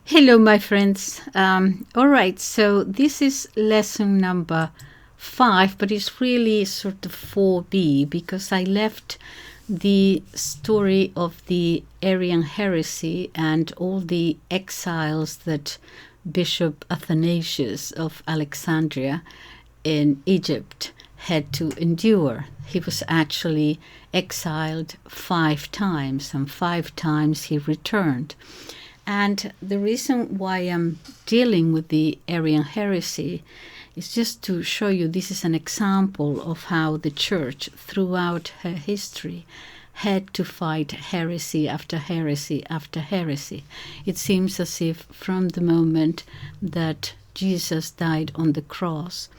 Hello, my friends. All right, so this is lesson number 5, but it's really sort of 4b because I left the story of the Arian heresy and all the exiles that Bishop Athanasius of Alexandria in Egypt had to endure. He was actually exiled 5 times, and 5 times he returned. And the reason why I'm dealing with the Arian heresy is just to show you this is an example of how the church throughout her history had to fight heresy after heresy after heresy. It seems as if from the moment that Jesus died on the cross,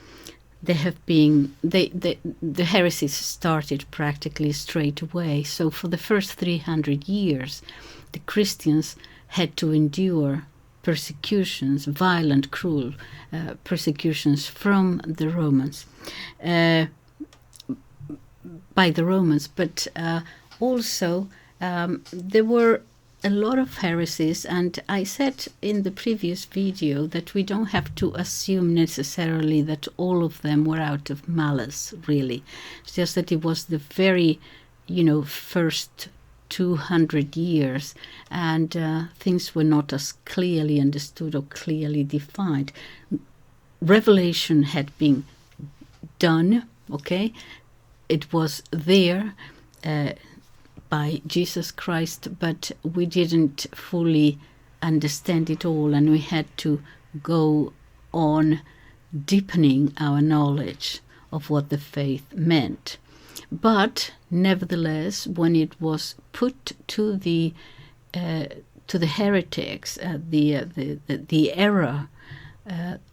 there have been the heresies started practically straight away. So for the first 300 years, the Christians had to endure persecutions, violent, cruel persecutions from the Romans, by the Romans. But also there were a lot of heresies, and I said in the previous video that we don't have to assume necessarily that all of them were out of malice, really. It's just that it was the very, first 200 years, and things were not as clearly understood or clearly defined. Revelation had been done, okay? It was there by Jesus Christ, but we didn't fully understand it all, and we had to go on deepening our knowledge of what the faith meant. But nevertheless, when it was put to the heretics, the error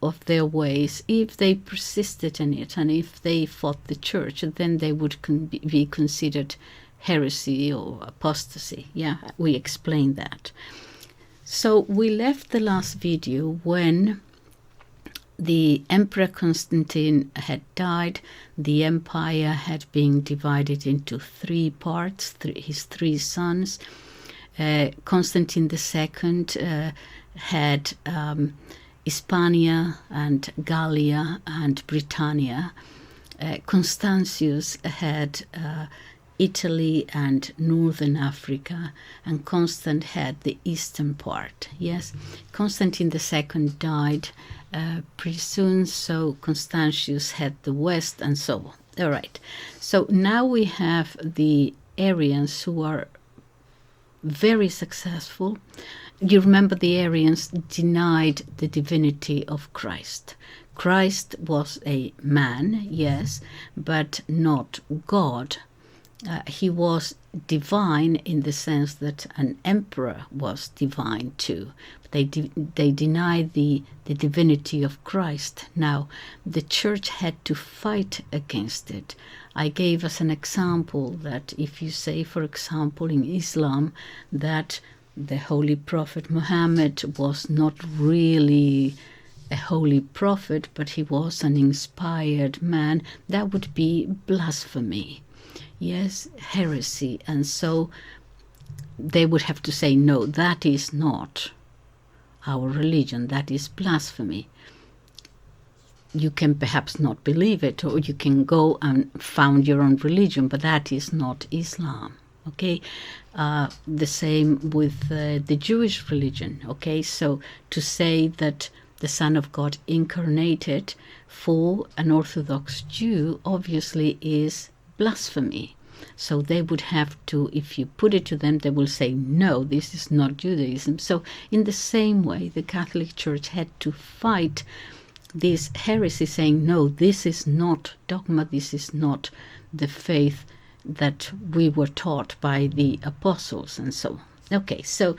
of their ways, if they persisted in it and if they fought the church, then they would be considered heresy or apostasy. Yeah, we explained that. So we left the last video when the Emperor Constantine had died. The empire had been divided into 3 parts, his 3 sons. Constantine II had Hispania and Gallia and Britannia. Constantius had Italy and Northern Africa, and Constant had the eastern part. Yes, Constantine II died pretty soon, so Constantius had the west, and so on. All right, so now we have the Arians, who are very successful. You remember the Arians denied the divinity of Christ. Christ was a man, yes, but not God. He was divine in the sense that an emperor was divine too. They denied the divinity of Christ. Now, the church had to fight against it. I gave us an example that if you say, for example, in Islam, that the Holy Prophet Muhammad was not really a holy prophet, but he was an inspired man, that would be blasphemy. Yes, heresy. And so they would have to say, no, that is not our religion, that is blasphemy. You can perhaps not believe it, or you can go and found your own religion, but that is not Islam. Okay, the same with the Jewish religion. Okay, so to say that the Son of God incarnated for an Orthodox Jew obviously is blasphemy. So they would have to, if you put it to them, they will say, no, this is not Judaism. So in the same way, the Catholic Church had to fight this heresy, saying, no, this is not dogma, this is not the faith that we were taught by the apostles, and so on. Okay, so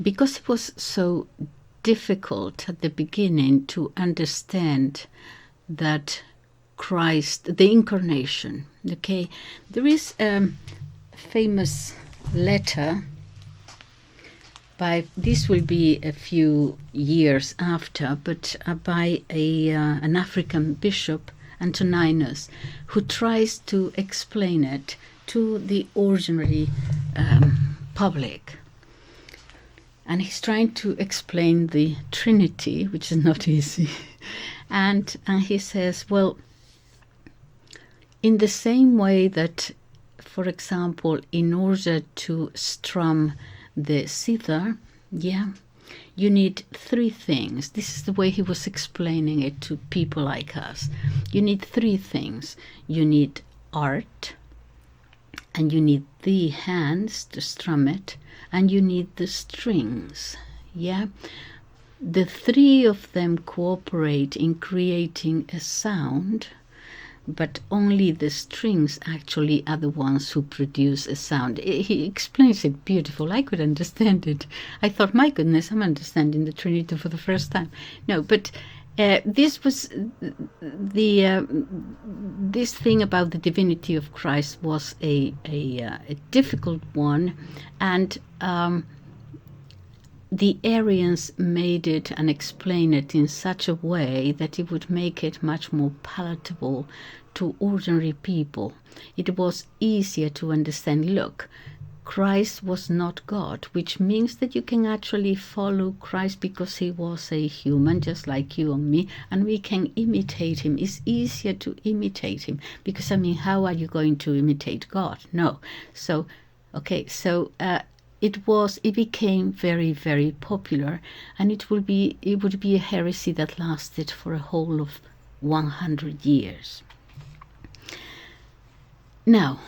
because it was so difficult at the beginning to understand that Christ, the incarnation, okay, there is a famous letter by, this will be a few years after, but by an African bishop, Antoninus, who tries to explain it to the ordinary public. And he's trying to explain the Trinity, which is not easy. And he says, well, in the same way that, for example, in order to strum the zither, you need three things. This is the way he was explaining it to people like us. You need three things. You need art, and you need the hands to strum it, and you need the strings. The three of them cooperate in creating a sound, but only the strings actually are the ones who produce a sound. He explains it beautiful. I could understand it. I thought, my goodness, I'm understanding the Trinity for the first time. No, but this was this thing about the divinity of Christ was a difficult one, and the Arians made it and explained it in such a way that it would make it much more palatable to ordinary people. It was easier to understand. Look, Christ was not God, which means that you can actually follow Christ because he was a human just like you and me, and we can imitate him. It's easier to imitate him because, how are you going to imitate God? No. So, it became very, very popular, and it would be a heresy that lasted for a whole of 100 years. Now,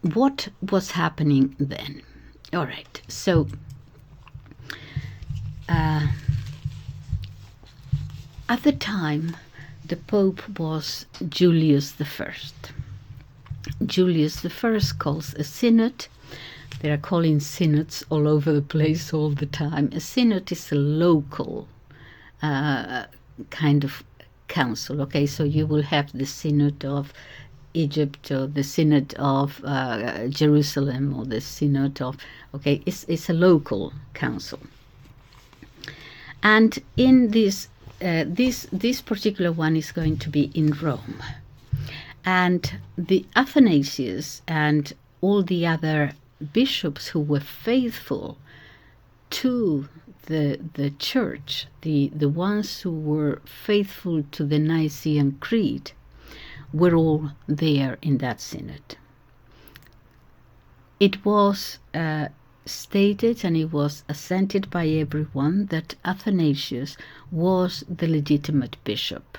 what was happening then? All right, so at the time, the Pope was Julius I. Julius I calls a synod. They are calling synods all over the place all the time. A synod is a local kind of council. Okay, so you will have the synod of Egypt or the synod of Jerusalem or the synod of. Okay, it's a local council. And in this particular one is going to be in Rome, and the Athanasius and all the other bishops who were faithful to the church, the ones who were faithful to the Nicene Creed, were all there in that synod. It was stated, and it was assented by everyone, that Athanasius was the legitimate bishop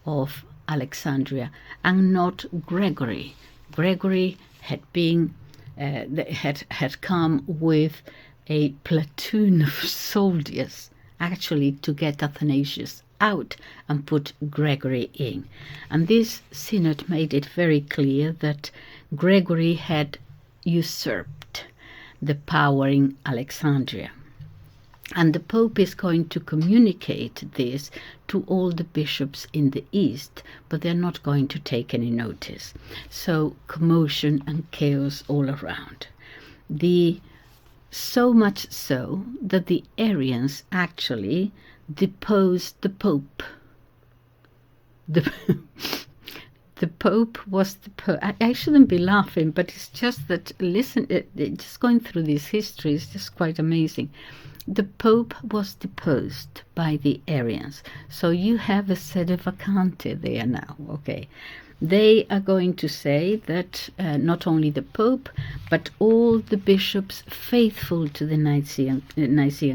of Alexandria and not Gregory. Gregory had been had come with a platoon of soldiers actually to get Athanasius out and put Gregory in. And this synod made it very clear that Gregory had usurped the power in Alexandria. And the Pope is going to communicate this to all the bishops in the East, but they're not going to take any notice. So commotion and chaos all around. So much so that the Arians actually deposed the Pope. The Pope was the Pope. I shouldn't be laughing, but it's just that, listen, just going through this history is just quite amazing. The Pope was deposed by the Arians. So you have a sede vacante there now, okay? They are going to say that not only the Pope, but all the bishops faithful to the Nicene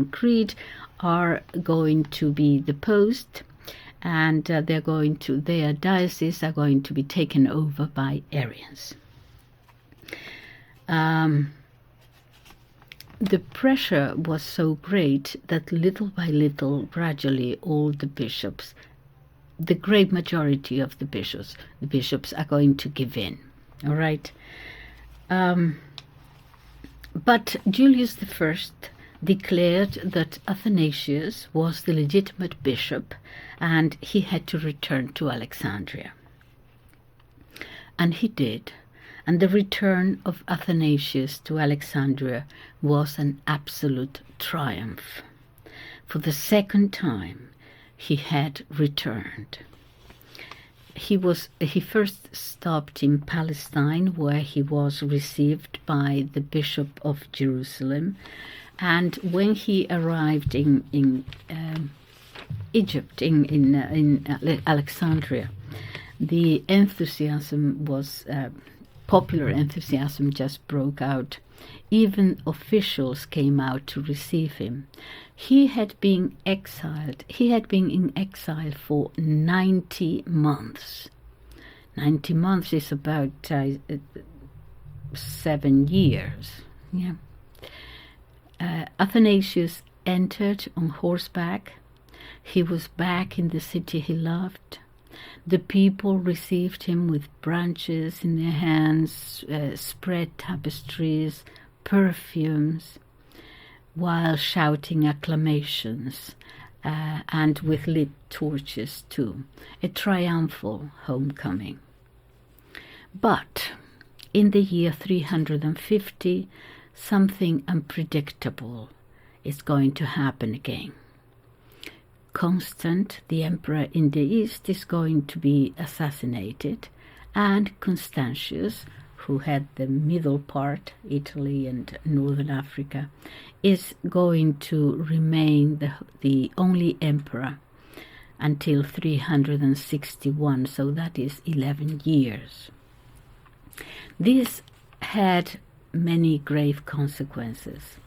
Creed are going to be deposed, and their dioceses are going to be taken over by Arians. The pressure was so great that little by little, gradually, all the bishops, the great majority of the bishops are going to give in. All right. But Julius I declared that Athanasius was the legitimate bishop and he had to return to Alexandria. And he did. And the return of Athanasius to Alexandria was an absolute triumph. For the second time, he had returned. he first stopped in Palestine, where he was received by the Bishop of Jerusalem, and when he arrived in Egypt, in Alexandria, the enthusiasm was popular enthusiasm just broke out. Even officials came out to receive him. He had been exiled. He had been in exile for 90 months. 90 months is about 7 years. Yeah. Athanasius entered on horseback. He was back in the city he loved. The people received him with branches in their hands, spread tapestries, perfumes, while shouting acclamations, and with lit torches too. A triumphal homecoming. But in the year 350, something unpredictable is going to happen again. Constant, the emperor in the east, is going to be assassinated, and Constantius, who had the middle part, Italy and northern Africa, is going to remain the only emperor until 361, so that is 11 years. This had many grave consequences.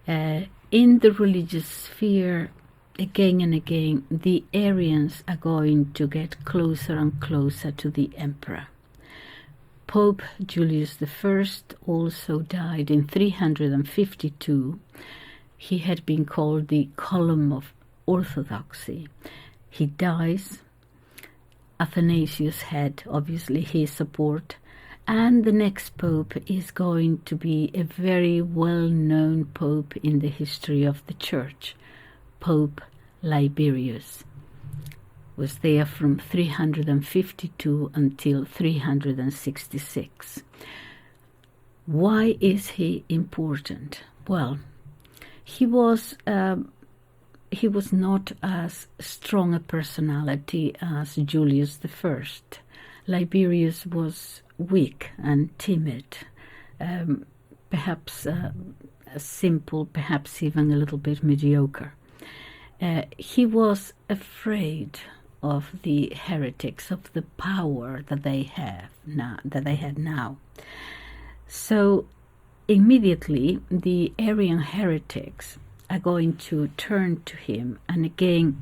In the religious sphere, again and again, the Arians are going to get closer and closer to the emperor. Pope Julius I also died in 352. He had been called the column of orthodoxy. He dies. Athanasius had obviously his support, and the next pope is going to be a very well-known pope in the history of the Church, Pope Liberius. Was there from 352 until 366. Why is he important? Well, he was not as strong a personality as Julius I. Liberius was weak and timid, perhaps simple, perhaps even a little bit mediocre. He was afraid of the heretics, of the power that they had now. So immediately the Arian heretics are going to turn to him and again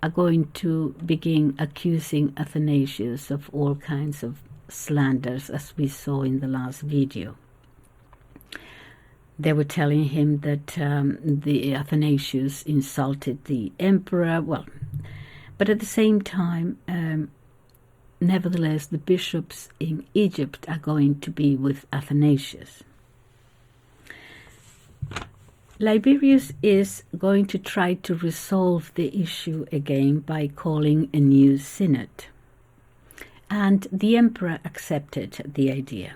are going to begin accusing Athanasius of all kinds of slanders, as we saw in the last video. They were telling him that the Athanasius insulted the emperor, but at the same time, nevertheless, the bishops in Egypt are going to be with Athanasius. Liberius is going to try to resolve the issue again by calling a new synod. And the emperor accepted the idea.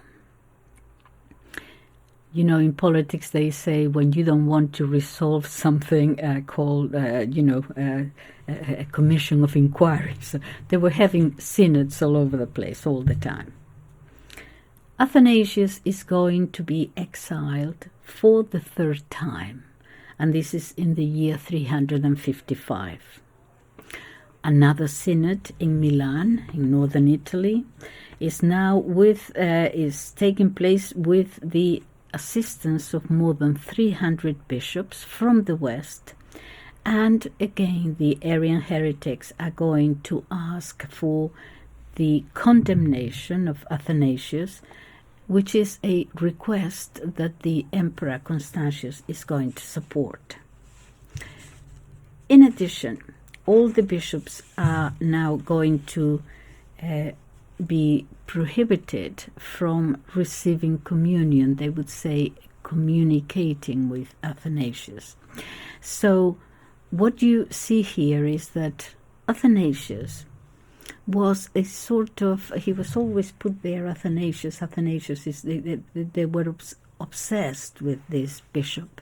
You know, in politics they say when you don't want to resolve something called, a commission of inquiry. So they were having synods all over the place all the time. Athanasius is going to be exiled for the third time, and this is in the year 355. Another synod in Milan, in northern Italy, is taking place with the assistance of more than 300 bishops from the West, and again the Arian heretics are going to ask for the condemnation of Athanasius, which is a request that the Emperor Constantius is going to support. In addition, all the bishops are now going to be prohibited from receiving communion. They would say communicating with Athanasius. So what you see here is that Athanasius was a sort of, he was always put there, Athanasius is, they were obsessed with this bishop.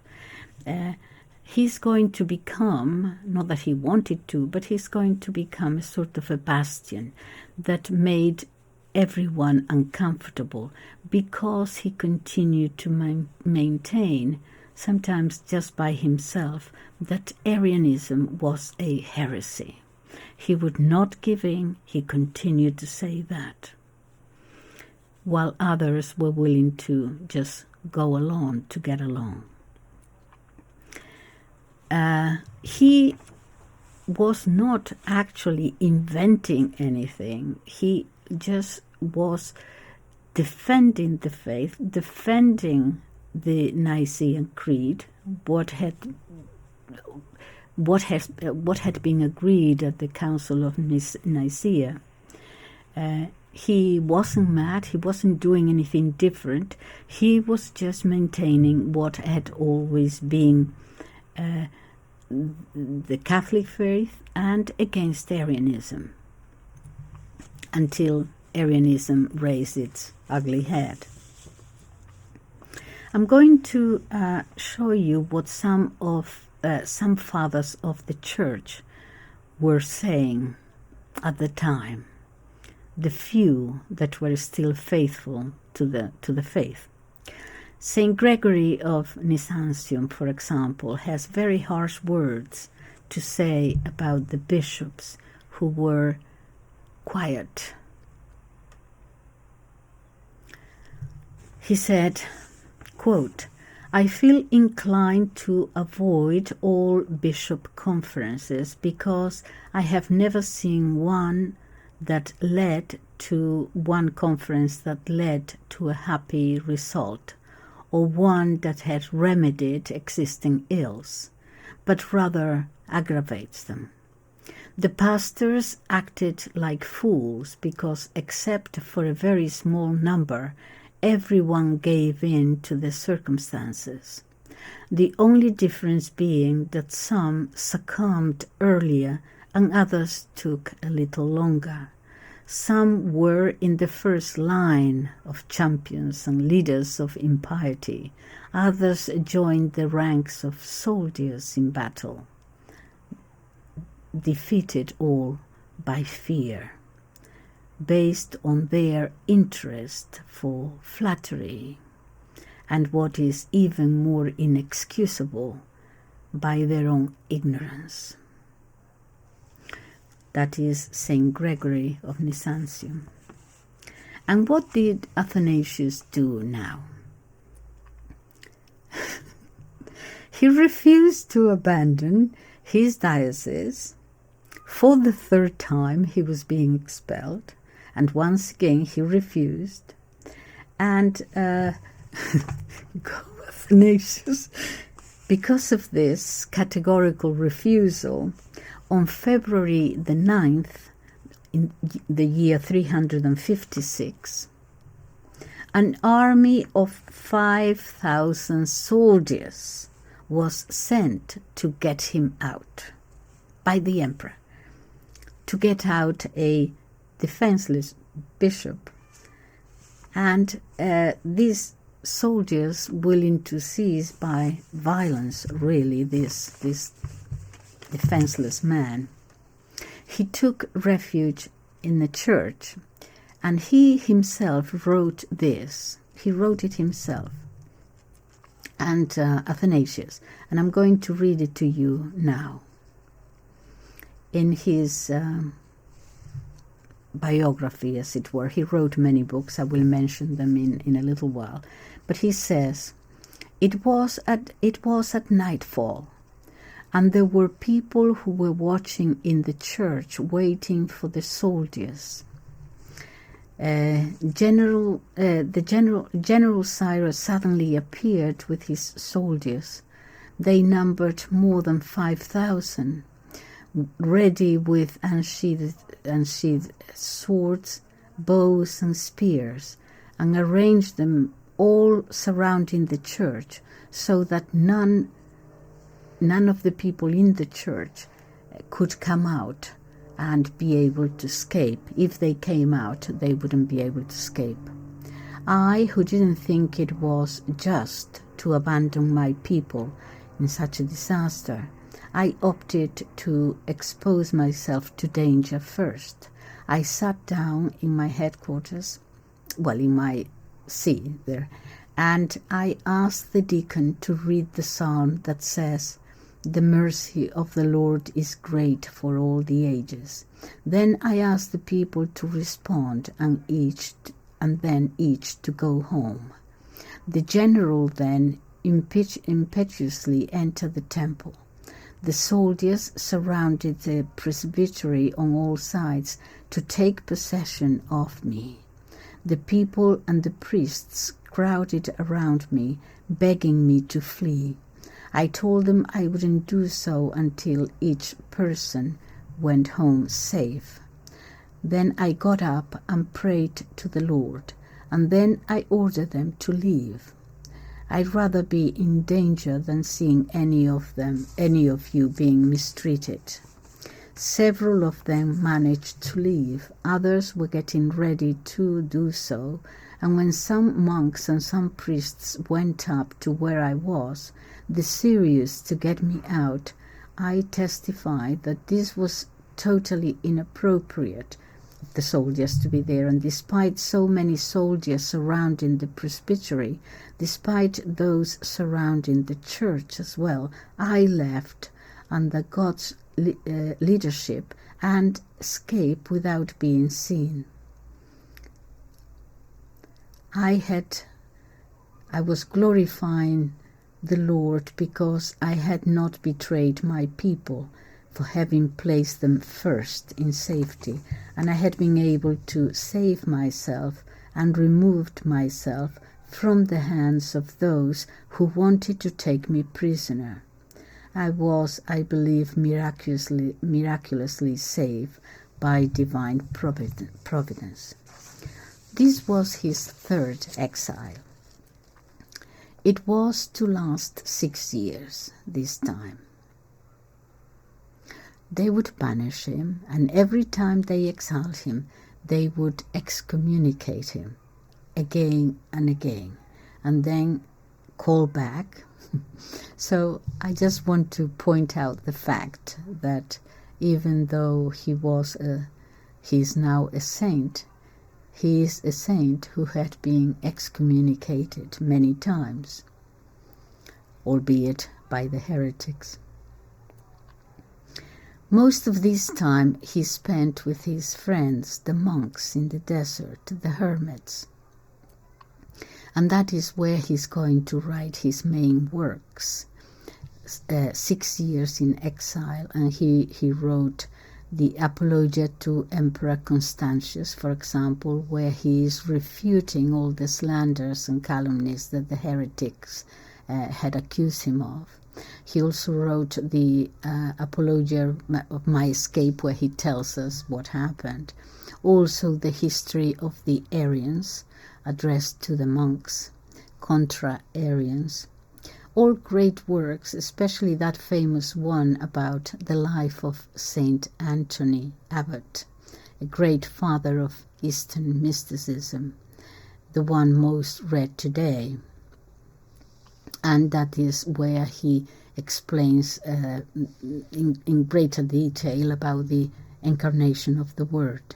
he's going to become, not that he wanted to, but he's going to become a sort of a bastion that made everyone uncomfortable, because he continued to maintain, sometimes just by himself, that Arianism was a heresy. He would not give in, he continued to say that, while others were willing to just go along to get along. He was not actually inventing anything. He just was defending the faith, defending the Nicene Creed, what had been agreed at the Council of Nicaea. He wasn't mad, he wasn't doing anything different. He was just maintaining what had always been the Catholic faith, and against Arianism, until Arianism raised its ugly head. I'm going to show you what some fathers of the Church were saying at the time, the few that were still faithful to the faith. Saint Gregory of Nyssa, for example, has very harsh words to say about the bishops who were quiet. He said, quote, "I feel inclined to avoid all bishop conferences because I have never seen one conference that led to a happy result, or one that had remedied existing ills, but rather aggravates them. The pastors acted like fools because, except for a very small number, everyone gave in to the circumstances, the only difference being that some succumbed earlier and others took a little longer. Some were in the first line of champions and leaders of impiety. Others joined the ranks of soldiers in battle, defeated all by fear, based on their interest for flattery, and what is even more inexcusable, by their own ignorance." That is Saint Gregory of Nyssa. And what did Athanasius do now? He refused to abandon his diocese. For the third time he was being expelled, and once again he refused. And Athanasius, because of this categorical refusal, on February the 9th, in the year 356, an army of 5,000 soldiers was sent to get him out by the emperor, to get out a defenseless bishop. And these soldiers willing to seize by violence, really, this defenseless man. He took refuge in the church, and he himself wrote this. He wrote it himself, and Athanasius, and I'm going to read it to you now. In his biography, as it were, he wrote many books. I will mention them in a little while. But he says, it was at nightfall, and there were people who were watching in the church, waiting for the soldiers. General Cyrus suddenly appeared with his soldiers. They numbered more than 5,000, ready with unsheathed swords, bows, and spears, and arranged them all surrounding the church, so that none of the people in the church could come out and be able to escape. If they came out, they wouldn't be able to escape. I, who didn't think it was just to abandon my people, in such a disaster. I opted to expose myself to danger first. I sat down in my headquarters, in my see there, and I asked the deacon to read the psalm that says, "The mercy of the Lord is great for all the ages." Then I asked the people to respond and then each to go home. The general then impetuously entered the temple. The soldiers surrounded the presbytery on all sides to take possession of me. The people and the priests crowded around me, begging me to flee. I told them I wouldn't do so until each person went home safe. Then I got up and prayed to the Lord, and then I ordered them to leave. I'd rather be in danger than seeing any of you being mistreated. Several of them managed to leave. Others were getting ready to do so, and when some monks and some priests went up to where I was, desirous to get me out, I testified that this was totally inappropriate of the soldiers to be there, and despite so many soldiers surrounding the presbytery, despite those surrounding the church as well, I left under God's leadership and escaped without being seen. I was glorifying the Lord because I had not betrayed my people, for having placed them first in safety, and I had been able to save myself and removed myself from the hands of those who wanted to take me prisoner. I was, I believe, miraculously saved by divine providence. This was his third exile. It was to last 6 years this time. They would banish him, and every time they exiled him, they would excommunicate him again and again, and then call back. So I just want to point out the fact that even though he is now a saint, he is a saint who had been excommunicated many times, albeit by the heretics. Most of this time he spent with his friends, the monks in the desert, the hermits. And that is where he's going to write his main works. 6 years in exile, and he wrote the Apologia to Emperor Constantius, for example, where he is refuting all the slanders and calumnies that the heretics had accused him of. He also wrote the Apologia of My Escape, where he tells us what happened. Also the history of the Arians, addressed to the monks, contra Arians. All great works, especially that famous one about the life of Saint Anthony Abbot, a great father of Eastern mysticism, the one most read today. And that is where he explains in greater detail about the incarnation of the Word,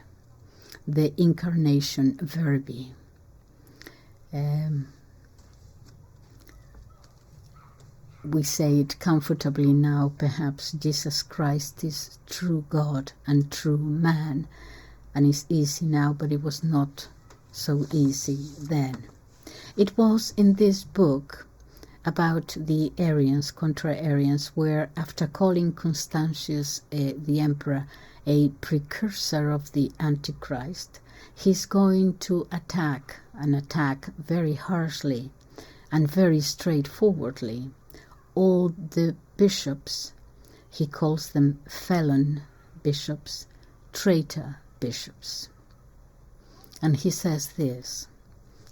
the incarnation verbi. We say it comfortably now, perhaps Jesus Christ is true God and true man, and it's easy now, but it was not so easy then. It was in this book about the Arians, contra Arians, where after calling Constantius, the emperor, a precursor of the Antichrist, he's going to attack very harshly and very straightforwardly all the bishops. He calls them felon bishops, traitor bishops. And he says this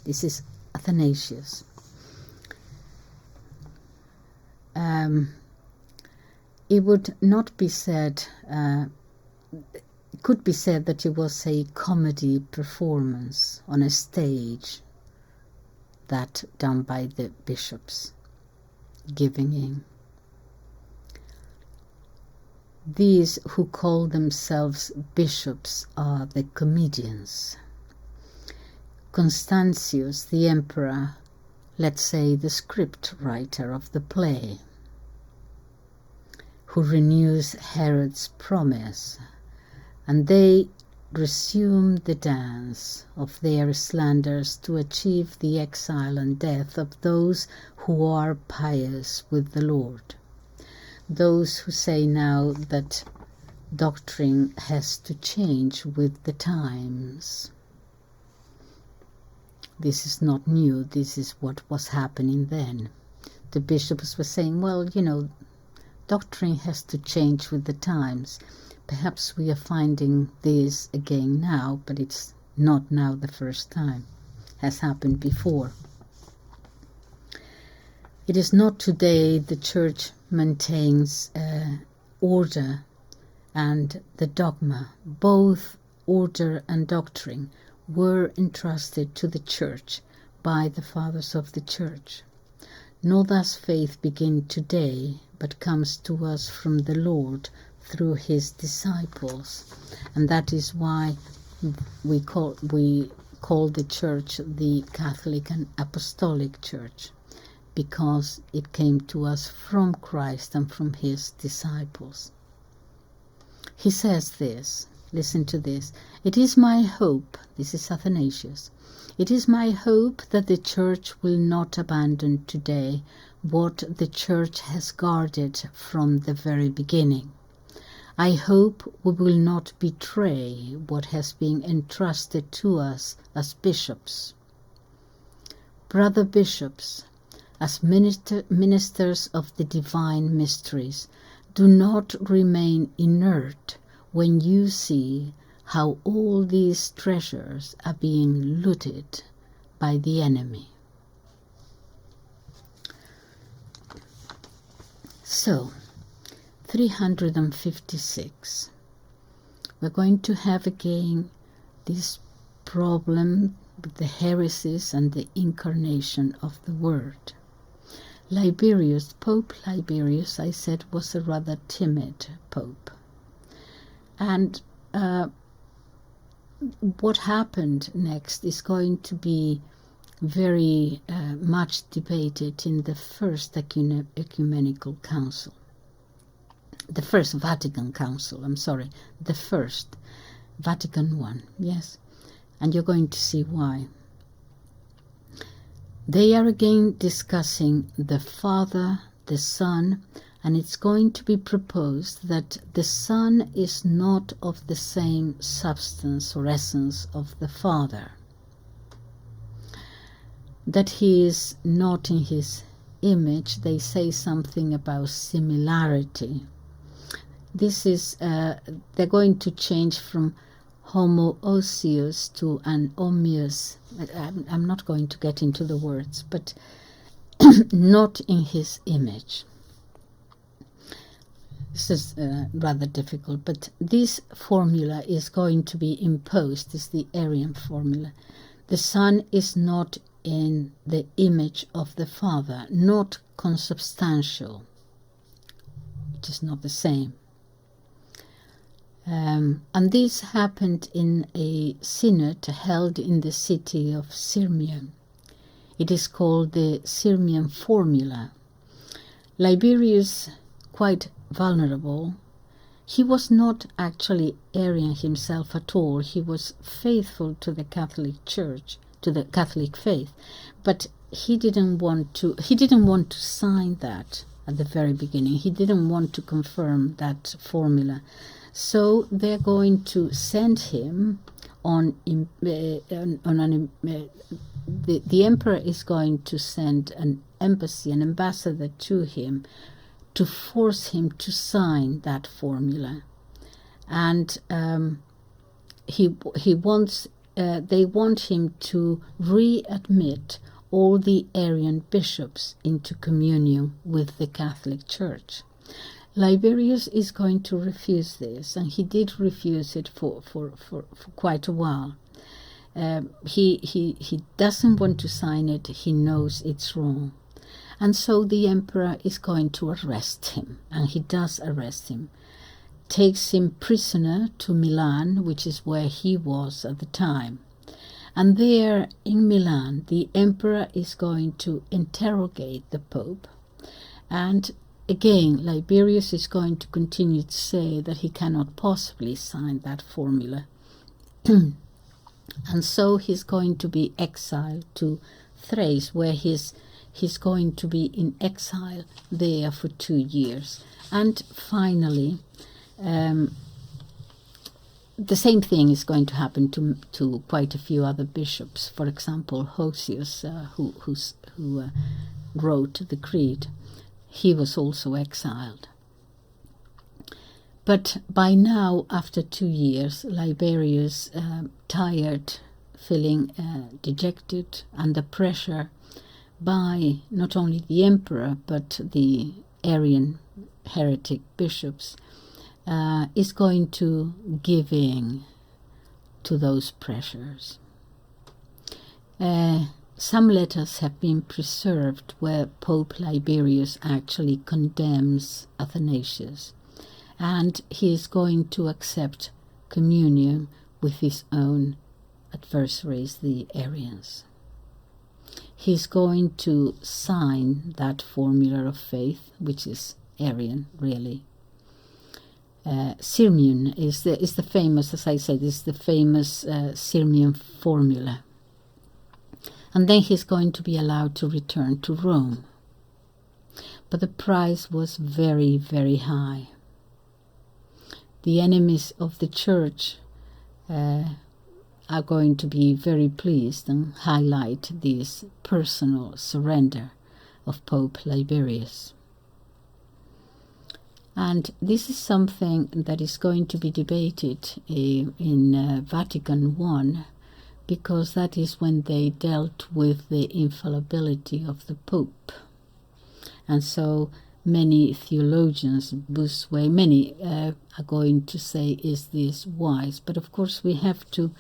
is Athanasius. It would not be said, could be said that it was a comedy performance on a stage, that done by the bishops, giving in These who call themselves bishops are the comedians. Constantinius, the emperor, let's say the script writer of the play, who renews Herod's promise, and they resume the dance of their slanders to achieve the exile and death of those who are pious with the Lord. Those who say now that doctrine has to change with the times. This is not new, this is what was happening then. The bishops were saying, well, doctrine has to change with the times. Perhaps we are finding this again now, but it's not now the first time. Has happened before. It is not today the Church maintains order and the dogma. Both order and doctrine were entrusted to the Church by the fathers of the Church. Nor does faith begin today, but comes to us from the Lord through his disciples. And that is why we call the Church the Catholic and Apostolic Church, because it came to us from Christ and from his disciples. He says this, listen to this, "It is my hope," this is Athanasius, "it is my hope that the Church will not abandon today what the Church has guarded from the very beginning. I hope we will not betray what has been entrusted to us as bishops. Brother bishops, as ministers of the divine mysteries, do not remain inert when you see how all these treasures are being looted by the enemy." So, 356. We're going to have again this problem with the heresies and the incarnation of the Word. Pope Liberius, I said, was a rather timid pope. And what happened next is going to be very much debated in the First Ecumenical Council. The First Vatican Council, the First Vatican I, yes. And you're going to see why. They are again discussing the Father, the Son, and it's going to be proposed that the Son is not of the same substance or essence of the Father, that he is not in his image. They say something about similarity. This is, they're going to change from homoousios to an homios. I'm not going to get into the words, but not in his image. This is rather difficult, but this formula is going to be imposed, is the Arian formula. The Son is not in the image of the Father, not consubstantial. It is not the same. And this happened in a synod held in the city of Sirmium. It is called the Sirmian Formula. Liberius, quite vulnerable, he was not actually Arian himself at all. He was faithful to the Catholic Church, to the Catholic faith, but he didn't want to sign that at the very beginning. He didn't want to confirm that formula. So they're going to send him the emperor is going to send an ambassador to him to force him to sign that formula, and they want him to readmit all the Arian bishops into communion with the Catholic Church. Liberius is going to refuse this, and he did refuse it for quite a while. He doesn't want to sign it. He knows it's wrong. And so the emperor is going to arrest him, and he does arrest him. takes him prisoner to Milan, which is where he was at the time. And there in Milan, the emperor is going to interrogate the Pope. And again, Liberius is going to continue to say that he cannot possibly sign that formula. And so he's going to be exiled to Thrace, where he's going to be in exile there for 2 years. And finally, the same thing is going to happen to quite a few other bishops. For example, Hosius, who wrote the Creed, he was also exiled. But by now, after 2 years, Liberius, tired, feeling dejected, under pressure by not only the emperor but the Arian heretic bishops, is going to give in to those pressures. Some letters have been preserved where Pope Liberius actually condemns Athanasius, and he is going to accept communion with his own adversaries, the Arians. He's going to sign that formula of faith, which is Arian, really. Sirmium is the famous, as I said, is the famous Sirmium formula. And then he's going to be allowed to return to Rome. But the price was very, very high. The enemies of the Church are going to be very pleased and highlight this personal surrender of Pope Liberius. And this is something that is going to be debated in Vatican I, because that is when they dealt with the infallibility of the Pope. And so many theologians, Busway, many are going to say, is this wise? But of course we have to,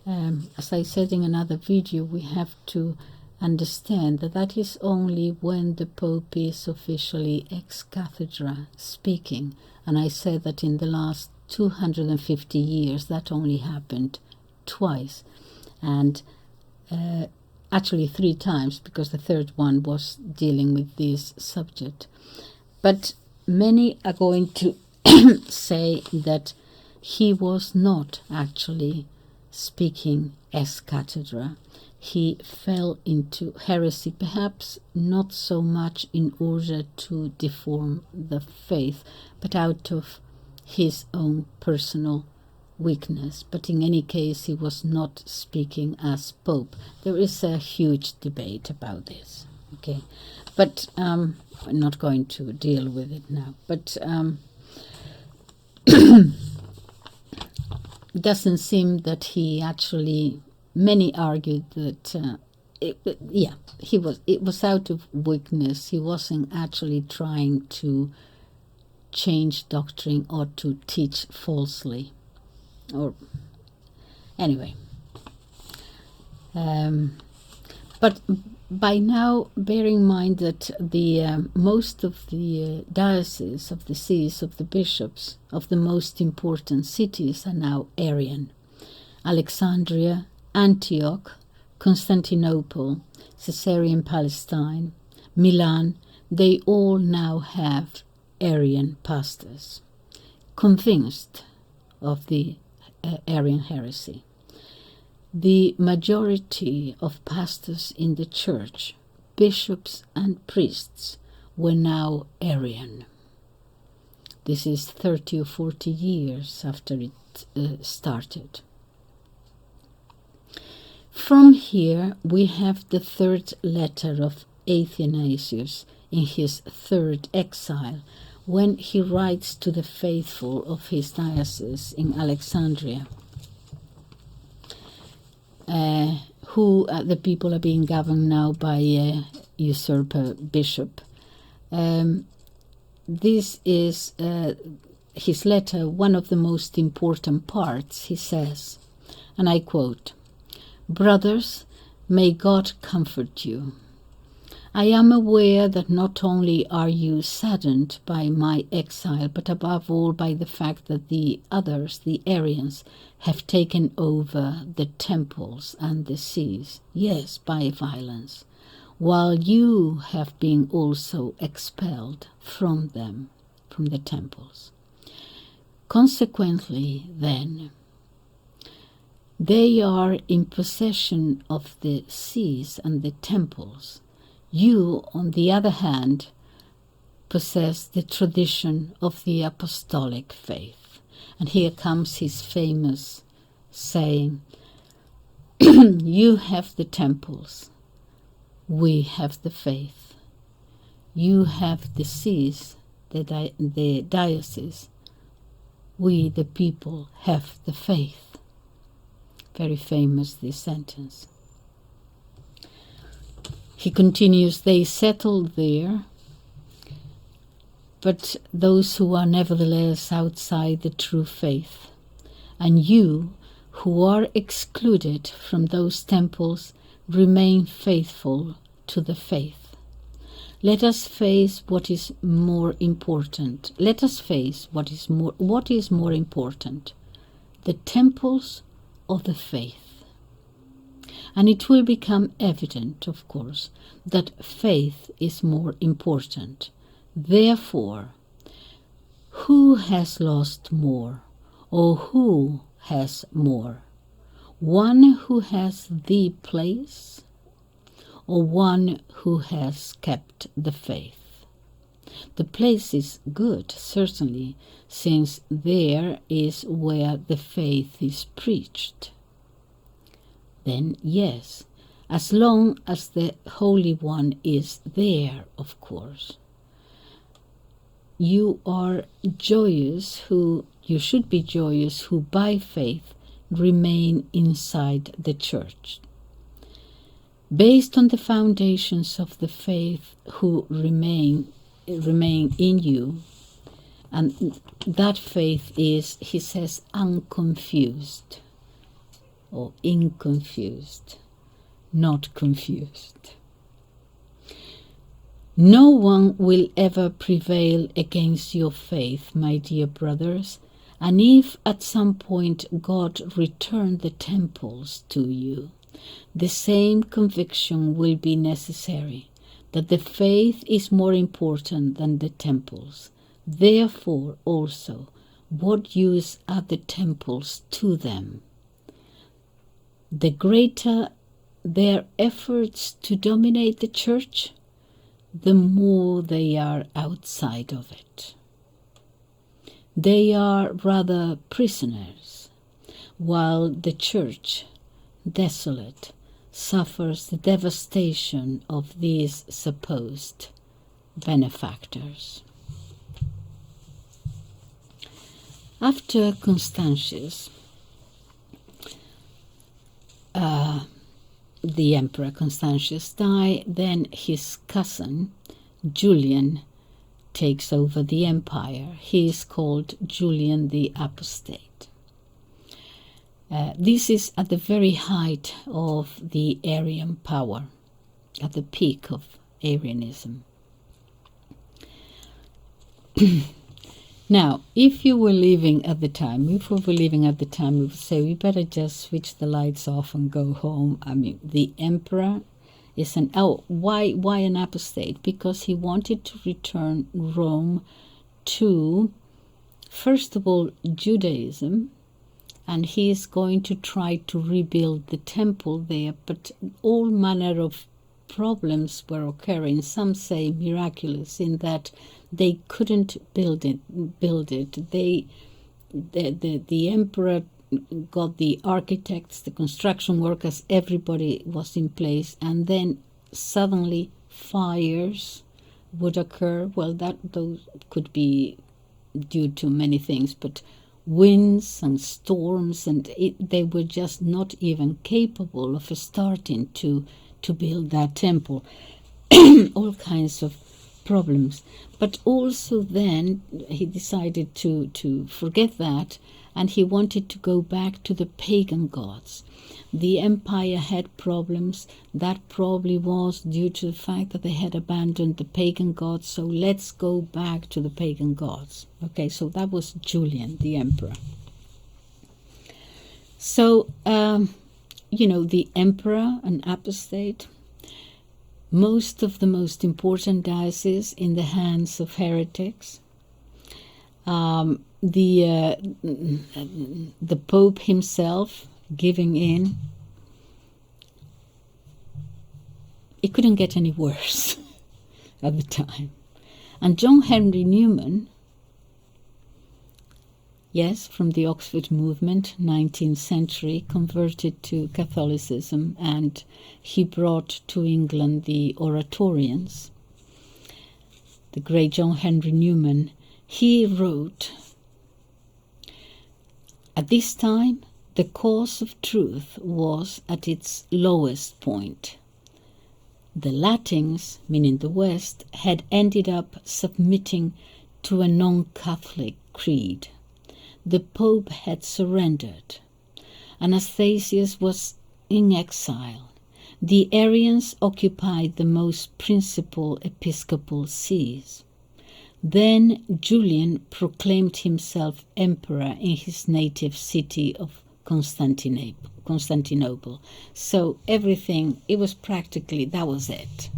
as I said in another video, we have to understand that that is only when the Pope is officially ex cathedra speaking. And I said that in the last 250 years that only happened twice. And actually 3 times, because the third one was dealing with this subject. But many are going to say that he was not actually speaking ex cathedra. He fell into heresy, perhaps not so much in order to deform the faith, but out of his own personal weakness. But in any case, he was not speaking as Pope. There is a huge debate about this. Okay, but I'm not going to deal with it now. But it doesn't seem that he actually. Many argued that it was out of weakness. He wasn't actually trying to change doctrine or to teach falsely. Or anyway, but by now, bear in mind that the most of the dioceses of the sees of the bishops of the most important cities are now Arian. Alexandria, Antioch, Constantinople, Caesarean Palestine, Milan, they all now have Arian pastors, convinced of the Arian heresy. The majority of pastors in the church, bishops and priests, were now Arian. This is 30 or 40 years after it started. From here we have the third letter of Athanasius in his third exile, when he writes to the faithful of his diocese in Alexandria, who the people are being governed now by a usurper bishop. This is his letter, one of the most important parts. He says, and I quote, "Brothers, may God comfort you. I am aware that not only are you saddened by my exile, but above all by the fact that the others, the Arians, have taken over the temples and the sees, yes, by violence, while you have been also expelled from them, from the temples. Consequently, then, they are in possession of the sees and the temples. You, on the other hand, possess the tradition of the apostolic faith. And here comes his famous saying, you have the temples, we have the faith. You have the sees, the diocese, we, the people, have the faith. Very famous, this sentence. He continues, they settled there, but those who are nevertheless outside the true faith, and you, who are excluded from those temples, remain faithful to the faith. Let us face what is more important. Let us face what is more important, the temples or the faith. And it will become evident, of course, that faith is more important. Therefore, who has lost more, or who has more? One who has the place, or one who has kept the faith? The place is good, certainly, since there is where the faith is preached. Then, yes, as long as the Holy One is there, of course. You are joyous you should be joyous who by faith remain inside the church. Based on the foundations of the faith who remain in you, and that faith is, he says, unconfused. Or inconfused, not confused. No one will ever prevail against your faith, my dear brothers, and if at some point God return the temples to you, the same conviction will be necessary, that the faith is more important than the temples. Therefore also, what use are the temples to them? The greater their efforts to dominate the church, the more they are outside of it. They are rather prisoners, while the church, desolate, suffers the devastation of these supposed benefactors. After Constantius, the Emperor Constantius died, then his cousin Julian takes over the empire. He is called Julian the Apostate. This is at the very height of the Arian power, at the peak of Arianism. Now, if we were living at the time, we would say we better just switch the lights off and go home. I mean, the emperor is why an apostate? Because he wanted to return Rome to, first of all, Judaism, and he is going to try to rebuild the temple there, but all manner of problems were occurring. Some say miraculous, in that they couldn't build it. The emperor got the architects, the construction workers, everybody was in place, and then suddenly fires would occur. Well, those could be due to many things, but winds and storms, and they were just not even capable of starting to build that temple. All kinds of problems. But also then he decided to forget that and he wanted to go back to the pagan gods. The empire had problems. That probably was due to the fact that they had abandoned the pagan gods, so let's go back to the pagan gods. Okay, so that was Julian, the emperor. So, the emperor, an apostate, most of the most important dioceses in the hands of heretics. The Pope himself giving in. It couldn't get any worse at the time. And John Henry Newman, yes, from the Oxford movement, 19th century, converted to Catholicism, and he brought to England the Oratorians. The great John Henry Newman, he wrote, "At this time, the cause of truth was at its lowest point. The Latins, meaning the West, had ended up submitting to a non-Catholic creed. The Pope had surrendered. Athanasius was in exile. The Arians occupied the most principal Episcopal Sees. Then Julian proclaimed himself emperor in his native city of Constantinople. So everything, it was practically, that was it.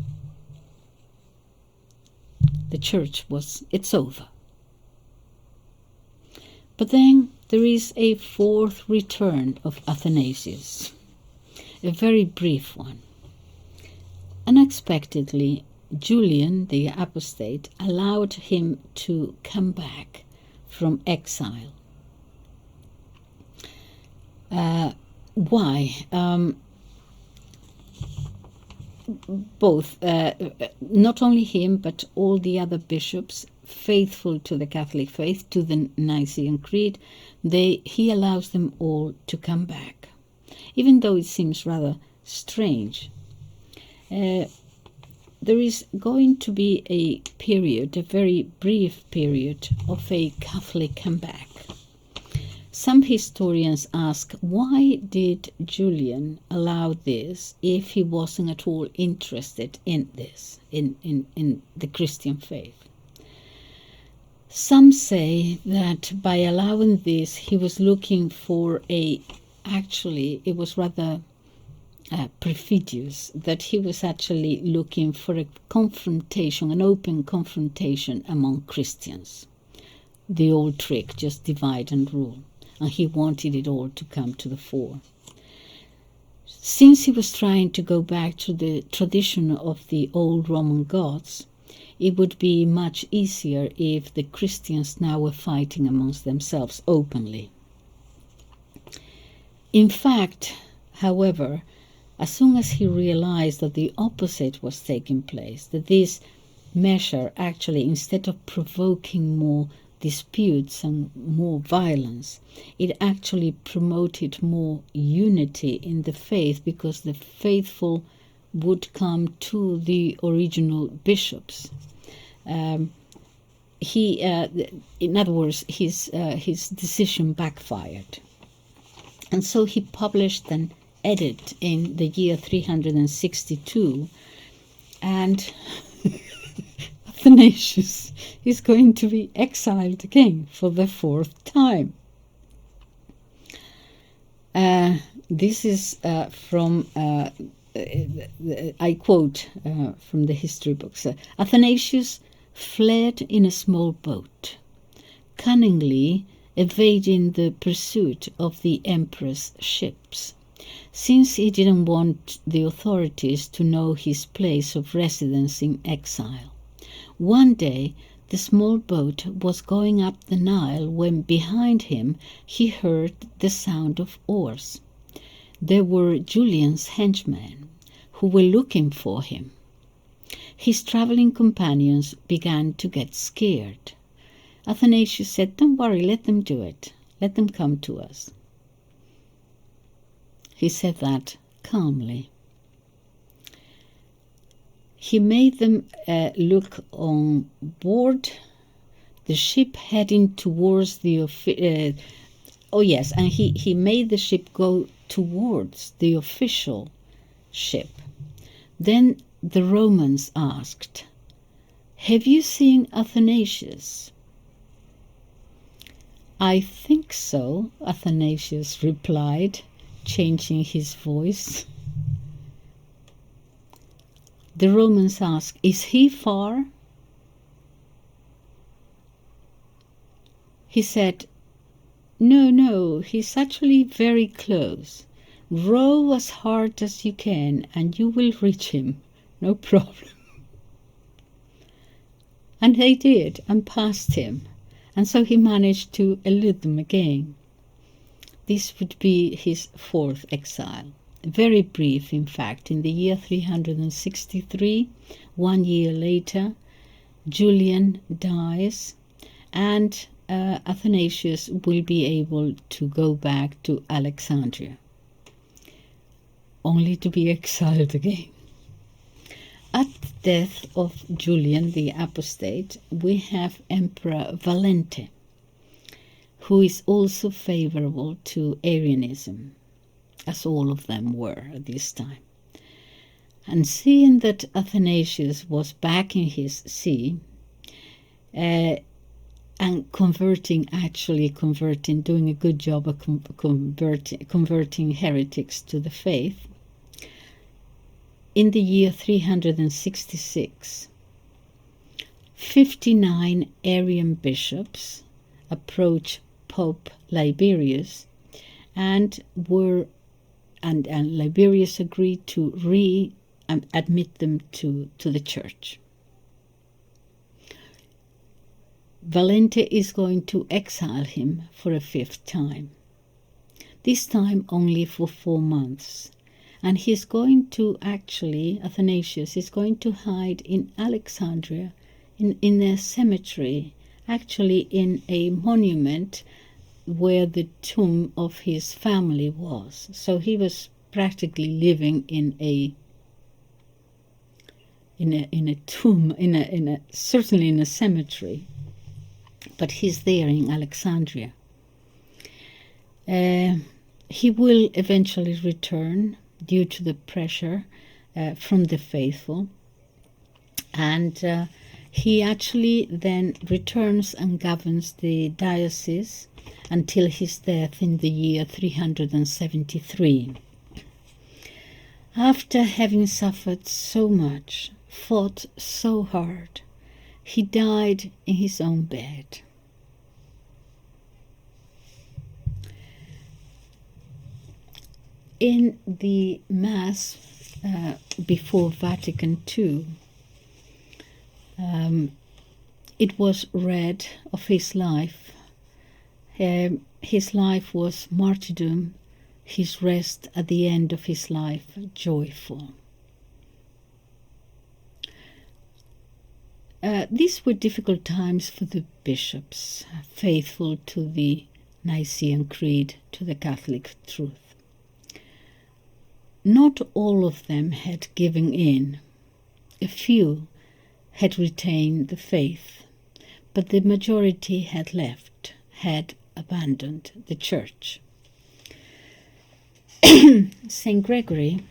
The church it's over. But then there is a fourth return of Athanasius, a very brief one. Unexpectedly, Julian, the apostate, allowed him to come back from exile. Why? Both, not only him, but all the other bishops faithful to the Catholic faith, to the Nicene Creed, he allows them all to come back, even though it seems rather strange. There is going to be a period, a very brief period, of a Catholic comeback. Some historians ask, why did Julian allow this if he wasn't at all interested in this, in the Christian faith? Some say that by allowing this, he was looking for actually, it was rather perfidious, that he was actually looking for a confrontation, an open confrontation among Christians. The old trick, just divide and rule. And he wanted it all to come to the fore. Since he was trying to go back to the tradition of the old Roman gods, it would be much easier if the Christians now were fighting amongst themselves openly. In fact, however, as soon as he realized that the opposite was taking place, that this measure actually, instead of provoking more disputes and more violence, it actually promoted more unity in the faith, because the faithful would come to the original bishops. In other words, his decision backfired. And so he published an edict in the year 362, and Athanasius is going to be exiled again for the fourth time. This is from, I quote from the history books, Athanasius fled in a small boat, cunningly evading the pursuit of the emperor's ships, since he didn't want the authorities to know his place of residence in exile. One day, the small boat was going up the Nile when behind him he heard the sound of oars. There were Julian's henchmen who were looking for him. His traveling companions began to get scared. Athanasius said, "Don't worry, let them do it. Let them come to us." He said that calmly. He made them look on board the ship heading towards the Oh yes, and he made the ship go towards the official ship. Then the Romans asked, "Have you seen Athanasius?" "I think so," Athanasius replied, changing his voice. The Romans asked, "Is he far?" He said, No, he's actually very close. Row as hard as you can and you will reach him, no problem." And they did, and passed him, and so he managed to elude them again. This would be his fourth exile. Very brief, in fact. In the year 363, 1 year later, Julian dies, and Athanasius will be able to go back to Alexandria, only to be exiled again. At the death of Julian the Apostate, we have Emperor Valente, who is also favorable to Arianism, as all of them were at this time. And seeing that Athanasius was back in his see, and converting, doing a good job of converting heretics to the faith, in the year 366, 59 Arian bishops approached Pope Liberius, and Liberius agreed to admit them to the church. Valente is going to exile him for a fifth time, this time only for 4 months. And he's going to Athanasius is going to hide in Alexandria in a cemetery, actually in a monument where the tomb of his family was. So he was practically living in a tomb, certainly in a cemetery. But he's there in Alexandria. He will eventually return due to the pressure from the faithful. And he actually then returns and governs the diocese until his death in the year 373. After having suffered so much, fought so hard, he died in his own bed. In the Mass before Vatican II, it was read of his life. His life was martyrdom, his rest at the end of his life joyful. These were difficult times for the bishops, faithful to the Nicene Creed, to the Catholic truth. Not all of them had given in. A few had retained the faith, but the majority had abandoned the church. St. Gregory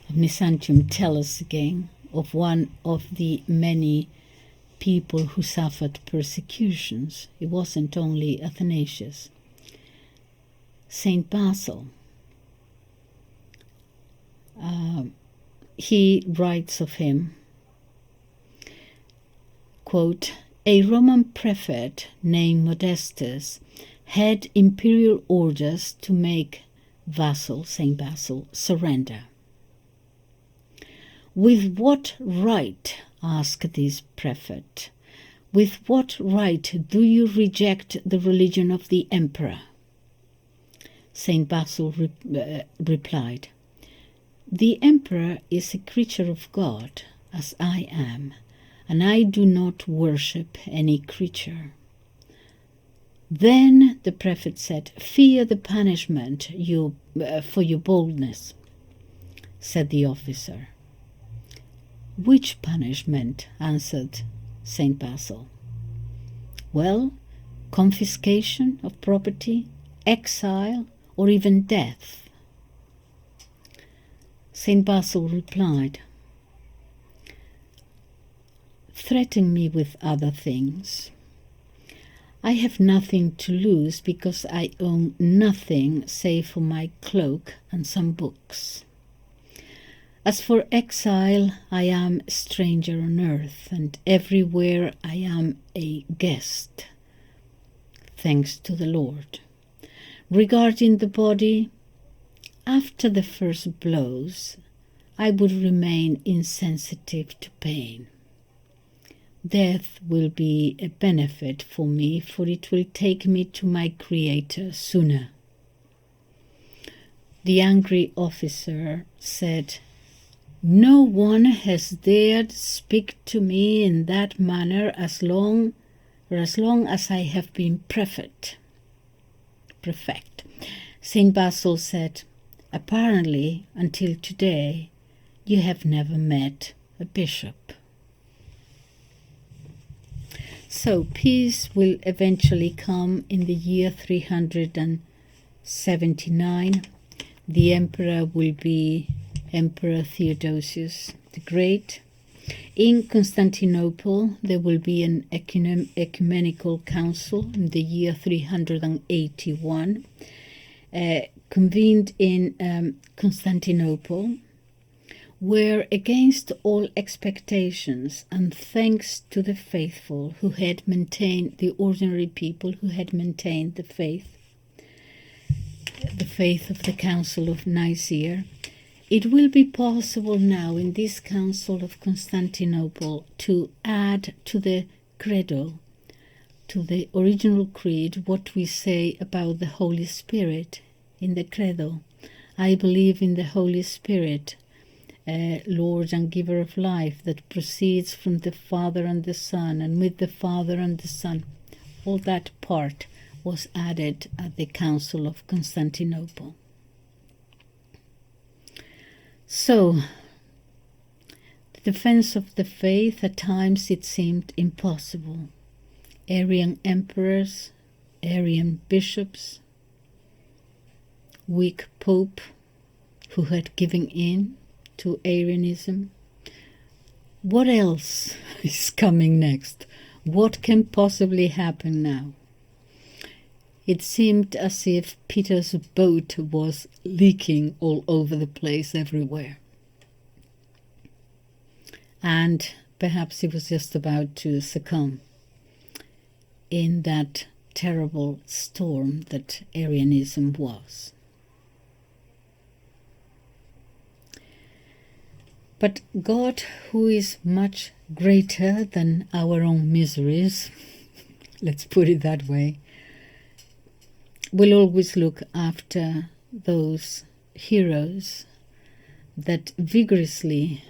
of Byzantium tells us again of one of the many people who suffered persecutions. It wasn't only Athanasius. St. Basil, he writes of him, quote, "A Roman prefect named Modestus had imperial orders to make St. Basil, surrender. With what right, asked this prefect, with what right do you reject the religion of the emperor? St. Basil replied, The emperor is a creature of God, as I am, and I do not worship any creature. Then the prefect said, Fear the punishment for your boldness, said the officer. Which punishment? Answered St. Basil. Well, confiscation of property, exile, or even death? Saint Basil replied, "Threaten me with other things. I have nothing to lose because I own nothing save for my cloak and some books. As for exile, I am a stranger on earth, and everywhere I am a guest, thanks to the Lord. Regarding the body, after the first blows, I would remain insensitive to pain. Death will be a benefit for me, for it will take me to my Creator sooner." The angry officer said, "No one has dared speak to me in that manner as long as I have been prefect." Saint Basil said, "Apparently, until today, you have never met a bishop." So peace will eventually come in the year 379. The emperor will be Emperor Theodosius the Great. In Constantinople, there will be an ecumenical council in the year 381, convened in Constantinople, where, against all expectations and thanks to the faithful who had maintained, the ordinary people who had maintained the faith of the Council of Nicaea, it will be possible now in this Council of Constantinople to add to the credo, to the original creed, what we say about the Holy Spirit in the credo. I believe in the Holy Spirit, Lord and giver of life, that proceeds from the Father and the Son, and with the Father and the Son. All that part was added at the Council of Constantinople. So, the defense of the faith, at times it seemed impossible. Arian emperors, Arian bishops, weak pope who had given in to Arianism. What else is coming next? What can possibly happen now? It seemed as if Peter's boat was leaking all over the place, everywhere. And perhaps he was just about to succumb in that terrible storm that Arianism was. But God, who is much greater than our own miseries, let's put it that way, will always look after those heroes that vigorously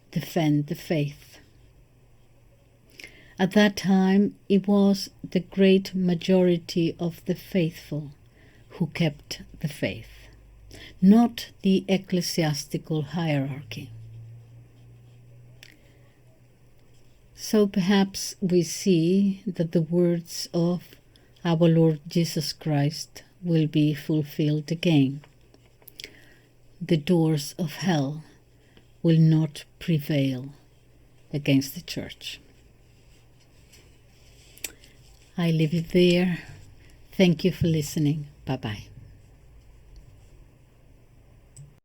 defend the faith. At that time, it was the great majority of the faithful who kept the faith, not the ecclesiastical hierarchy. So perhaps we see that the words of our Lord Jesus Christ will be fulfilled again. The doors of hell will not prevail against the Church. I leave it there. Thank you for listening. Bye-bye.